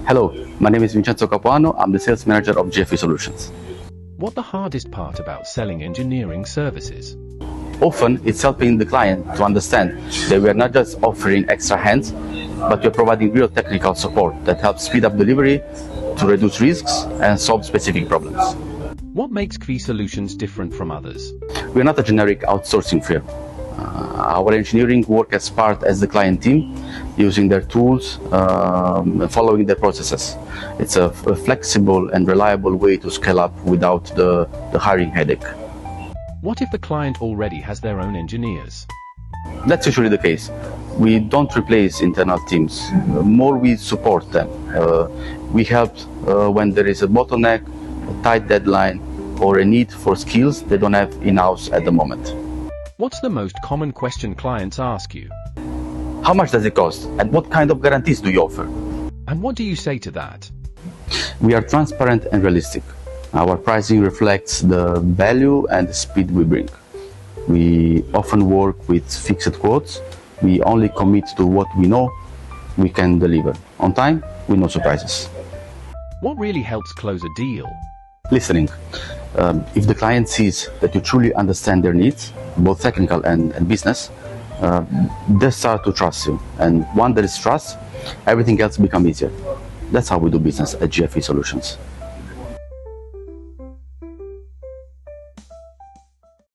Hello, my name is Vincenzo Capuano. I'm the sales manager of GFE Solutions. What's the hardest part about selling engineering services? Often, it's helping the client to understand that we are not just offering extra hands, but we're providing real technical support that helps speed up delivery, to reduce risks, and solve specific problems. What makes GFE Solutions different from others? We're not a generic outsourcing firm. Our engineering work as the client team, using their tools, following their processes. It's a flexible and reliable way to scale up without the hiring headache. What if the client already has their own engineers? That's usually the case. We don't replace internal teams. More, we support them. We help when there is a bottleneck, a tight deadline, or a need for skills they don't have in-house at the moment. What's the most common question clients ask you? How much does it cost? And what kind of guarantees do you offer? And what do you say to that? We are transparent and realistic. Our pricing reflects the value and the speed we bring. We often work with fixed quotes. We only commit to what we know we can deliver on time with no surprises. What really helps close a deal? Listening. If the client sees that you truly understand their needs, both technical and business, they start to trust you. And once there is trust, everything else becomes easier. That's how we do business at GFE Solutions.